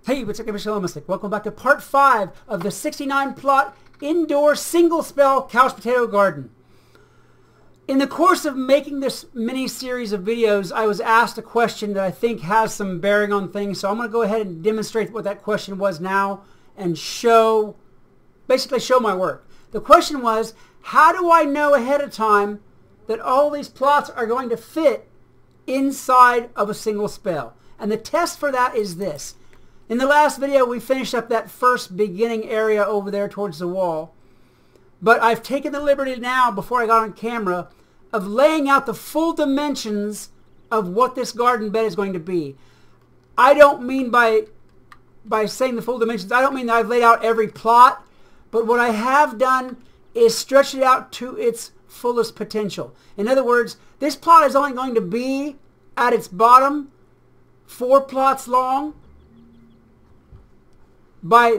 Hey, what's up, Skelemystyk? Welcome back to part 5 of the 69 plot indoor single spell couch potato garden. In the course of making this mini series of videos, I was asked a question that I think has some bearing on things, so I'm going to go ahead and demonstrate what that question was now and basically show my work. The question was, how do I know ahead of time that all these plots are going to fit inside of a single spell? And the test for that is this. In the last video, we finished up that first beginning area over there towards the wall. But I've taken the liberty now, before I got on camera, of laying out the full dimensions of what this garden bed is going to be. I don't mean by saying the full dimensions, I don't mean that I've laid out every plot, but what I have done is stretch it out to its fullest potential. In other words, this plot is only going to be, at its bottom, 4 plots long, by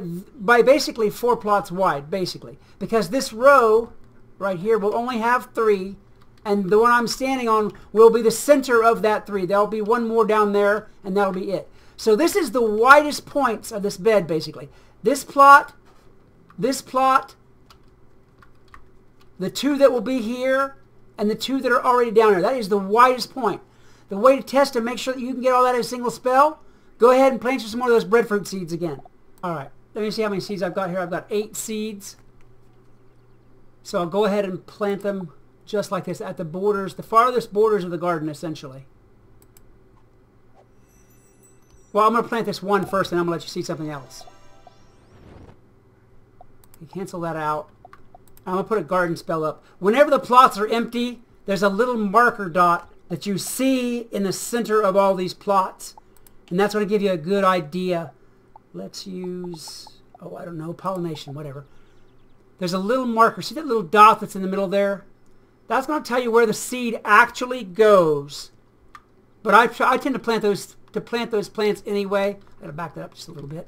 basically 4 plots wide, basically. Because this row right here will only have 3, and the one I'm standing on will be the center of that 3. There'll be one more down there, and that'll be it. So this is the widest points of this bed, basically. This plot, the 2 that will be here, and the 2 that are already down here. That is the widest point. The way to test to make sure that you can get all that in a single spell, go ahead and plant some more of those breadfruit seeds again. Alright, let me see how many seeds I've got here. I've got 8 seeds. So I'll go ahead and plant them just like this at the borders, the farthest borders of the garden, essentially. Well, I'm going to plant this one first, and I'm going to let you see something else. You cancel that out. I'm going to put a garden spell up. Whenever the plots are empty, there's a little marker dot that you see in the center of all these plots. And that's going to give you a good idea. Let's use, oh, I don't know, pollination, whatever. There's a little marker. See that little dot that's in the middle there? That's going to tell you where the seed actually goes. But I tend to plant those plants anyway. I got to back that up just a little bit.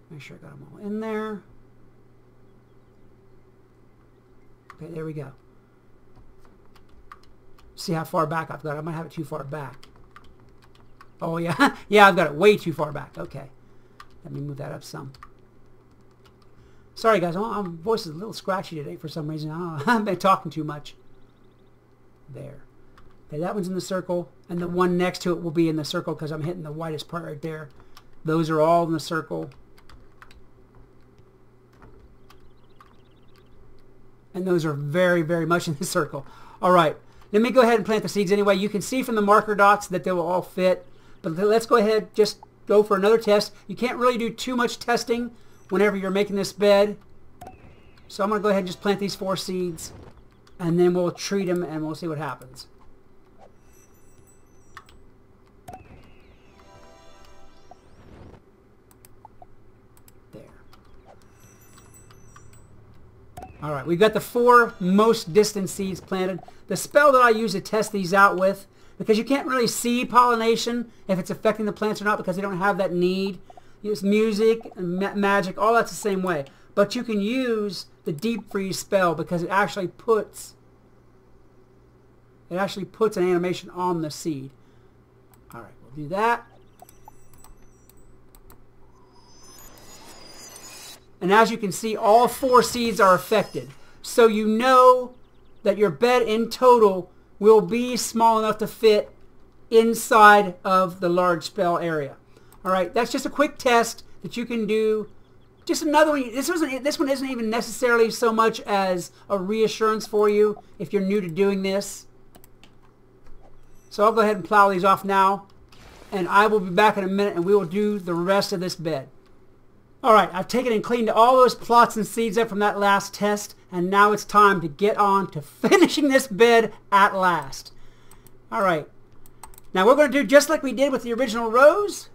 Make sure I got them all in there. Okay, there we go. See how far back I've got. I might have it too far back. Oh, yeah. Yeah, I've got it way too far back. Okay. Let me move that up some. Sorry, guys. My voice is a little scratchy today for some reason. I don't know. I've been talking too much. There. Okay, that one's in the circle. And the one next to it will be in the circle because I'm hitting the widest part right there. Those are all in the circle. And those are very, very much in the circle. All right. Let me go ahead and plant the seeds anyway. You can see from the marker dots that they will all fit. But let's go ahead, just go for another test. You can't really do too much testing whenever you're making this bed. So I'm going to go ahead and just plant these 4 seeds. And then we'll treat them and we'll see what happens. There. Alright, we've got the 4 most distant seeds planted. The spell that I use to test these out with, because you can't really see pollination if it's affecting the plants or not because they don't have that need. Use music and magic, all that's the same way. But you can use the deep freeze spell because it actually puts an animation on the seed. Alright, we'll do that. And as you can see, all 4 seeds are affected. So you know that your bed in total will be small enough to fit inside of the large spell area. Alright, that's just a quick test that you can do. Just another one. This one isn't even necessarily so much as a reassurance for you if you're new to doing this. So I'll go ahead and plow these off now. And I will be back in a minute and we will do the rest of this bed. Alright, I've taken and cleaned all those plots and seeds up from that last test, and now it's time to get on to finishing this bed at last. Alright, now we're going to do just like we did with the original rows.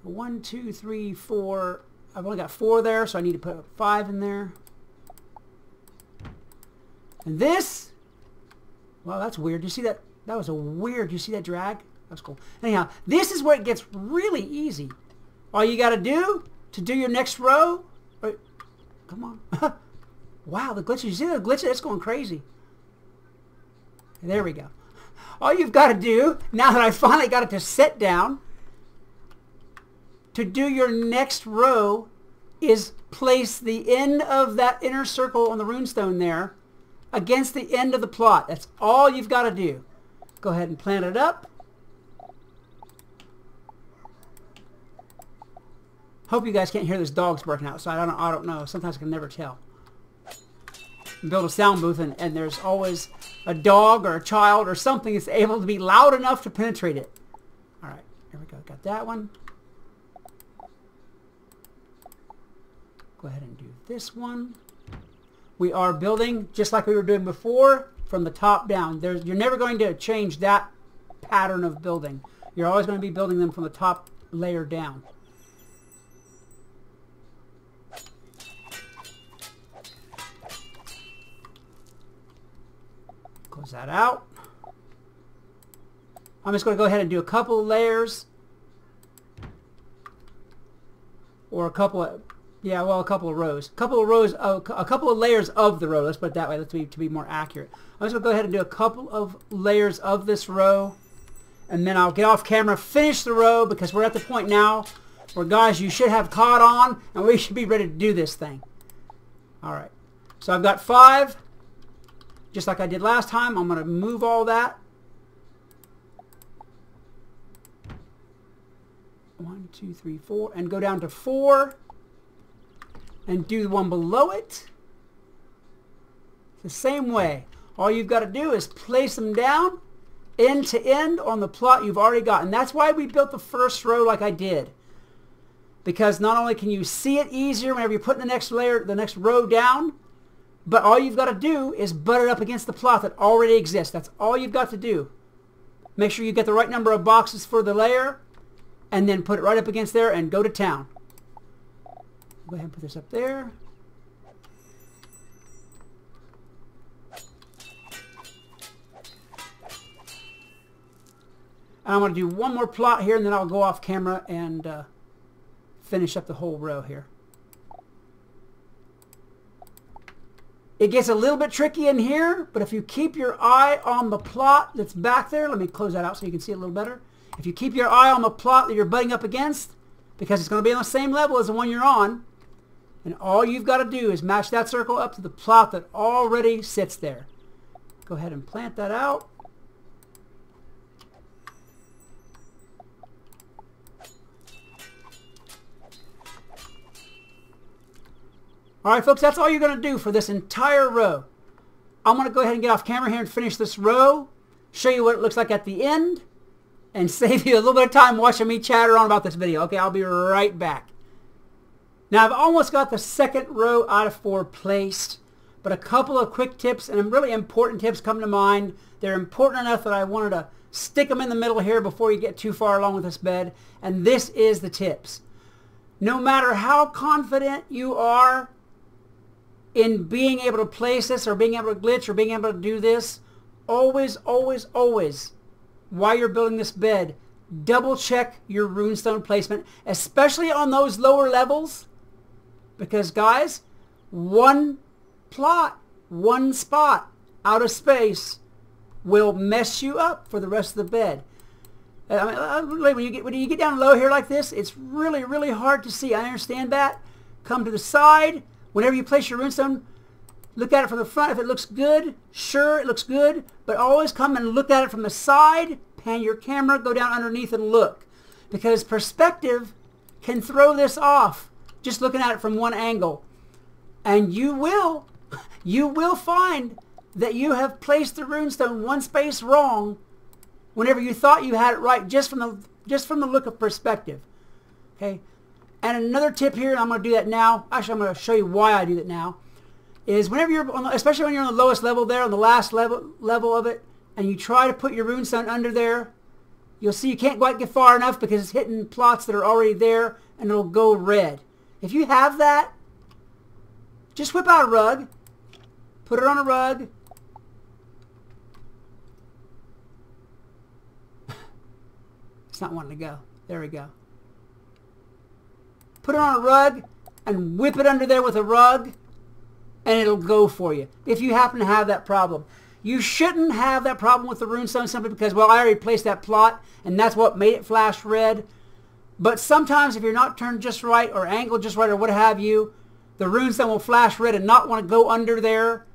1, 2, 3, 4. I've only got 4 there, so I need to put 5 in there. And this, well, that's weird. You see that? That was a weird, you see that drag? That's cool. Anyhow, this is where it gets really easy. All you got to do to do your next row, right, come on. Wow, the glitches. You see the glitches? It's going crazy. There we go. all you've got to do, now that I finally got it to sit down, to do your next row is place the end of that inner circle on the runestone there against the end of the plot. That's all you've got to do. Go ahead and plant it up. Hope you guys can't hear this dog's barking outside. I don't know. Sometimes I can never tell. Build a sound booth and there's always a dog or a child or something that's able to be loud enough to penetrate it. All right, here we go. Got that one. Go ahead and do this one. We are building just like we were doing before from the top down. You're never going to change that pattern of building. You're always going to be building them from the top layer down. Close that out. I'm just going to go ahead and do a couple of layers. Or a couple of, yeah, well, a couple of rows. A couple of layers of the row. Let's put it that way to be more accurate. I'm just going to go ahead and do a couple of layers of this row. And then I'll get off camera, finish the row, because we're at the point now where, guys, you should have caught on, and we should be ready to do this thing. All right. So I've got 5. Just like I did last time, I'm going to move all that. 1, 2, 3, 4, and go down to 4, and do the one below it. The same way. All you've got to do is place them down, end to end on the plot you've already got. And that's why we built the first row like I did. Because not only can you see it easier whenever you're putting the next layer, the next row down, but all you've got to do is butt it up against the plot that already exists. That's all you've got to do. Make sure you get the right number of boxes for the layer, and then put it right up against there and go to town. Go ahead and put this up there. And I'm going to do one more plot here, and then I'll go off camera and finish up the whole row here. It gets a little bit tricky in here, but if you keep your eye on the plot that's back there, let me close that out so you can see it a little better. If you keep your eye on the plot that you're butting up against, because it's going to be on the same level as the one you're on, and all you've got to do is match that circle up to the plot that already sits there. Go ahead and plant that out. Alright folks, that's all you're going to do for this entire row. I'm going to go ahead and get off camera here and finish this row, show you what it looks like at the end, and save you a little bit of time watching me chatter on about this video. Okay, I'll be right back. Now I've almost got the second row out of 4 placed, but a couple of quick tips and really important tips come to mind. They're important enough that I wanted to stick them in the middle here before you get too far along with this bed, and this is the tips. No matter how confident you are in being able to place this or being able to glitch or being able to do this, always, always, always, while you're building this bed, double check your runestone placement, especially on those lower levels, because guys, one plot, one spot out of space will mess you up for the rest of the bed. I mean, when you get down low here like this, it's really, really hard to see. I understand that. Come to the side. Whenever you place your runestone, look at it from the front. If it looks good, sure, it looks good. But always come and look at it from the side. Pan your camera, go down underneath and look. Because perspective can throw this off just looking at it from one angle. And you will find that you have placed the runestone one space wrong whenever you thought you had it right just from the look of perspective. Okay? And another tip here, and I'm going to do that now. Actually, I'm going to show you why I do that now. Is whenever you're, especially when you're on the lowest level there, on the last level of it, and you try to put your runestone under there, you'll see you can't quite get far enough because it's hitting plots that are already there, and it'll go red. If you have that, just whip out a rug, put it on a rug. It's not wanting to go. There we go. Put it on a rug and whip it under there with a rug, and it'll go for you if you happen to have that problem. You shouldn't have that problem with the runestone simply because, well, I already placed that plot and that's what made it flash red. But sometimes if you're not turned just right or angled just right or what have you, the runestone will flash red and not want to go under there.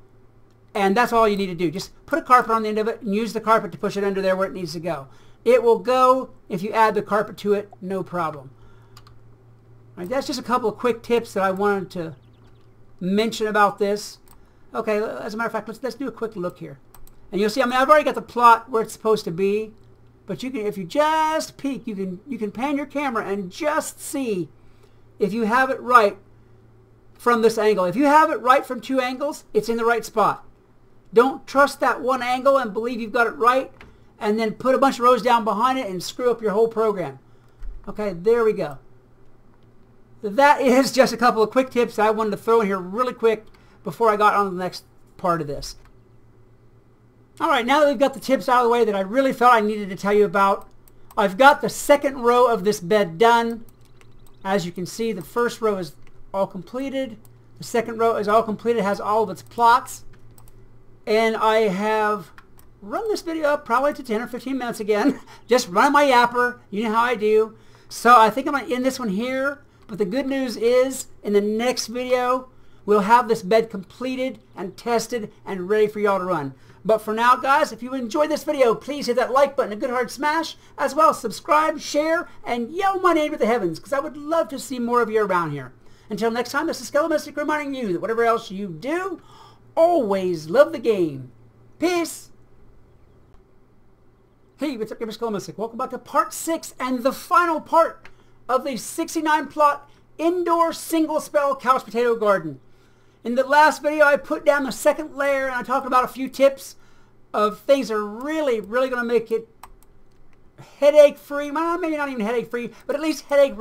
And that's all you need to do. Just put a carpet on the end of it and use the carpet to push it under there where it needs to go. It will go if you add the carpet to it, no problem. All right, that's just a couple of quick tips that I wanted to mention about this. Okay, as a matter of fact, let's do a quick look here. And you'll see, I mean, I've already got the plot where it's supposed to be. But you can, if you just peek, you can pan your camera and just see if you have it right from this angle. If you have it right from 2 angles, it's in the right spot. Don't trust that one angle and believe you've got it right and then put a bunch of rows down behind it and screw up your whole program. Okay, there we go. That is just a couple of quick tips that I wanted to throw in here really quick before I got on to the next part of this. Alright, now that we've got the tips out of the way that I really felt I needed to tell you about, I've got the second row of this bed done. As you can see, the first row is all completed. The second row is all completed, has all of its plots. And I have run this video up probably to 10 or 15 minutes again. Just running my yapper. You know how I do. So I think I'm going to end this one here. But the good news is, in the next video, we'll have this bed completed and tested and ready for y'all to run. But for now, guys, if you enjoyed this video, please hit that like button, a good hard smash, as well as subscribe, share, and yell my name to the heavens, because I would love to see more of you around here. Until next time, this is Skelemystyk reminding you that whatever else you do, always love the game. Peace! Hey, what's up, Skelemystyk? Welcome back to part 6 and the final part of the 69 plot indoor single spell couch potato garden. In the last video, I put down the second layer and I talked about a few tips of things that are really going to make it headache free. Well, maybe not even headache free, but at least headache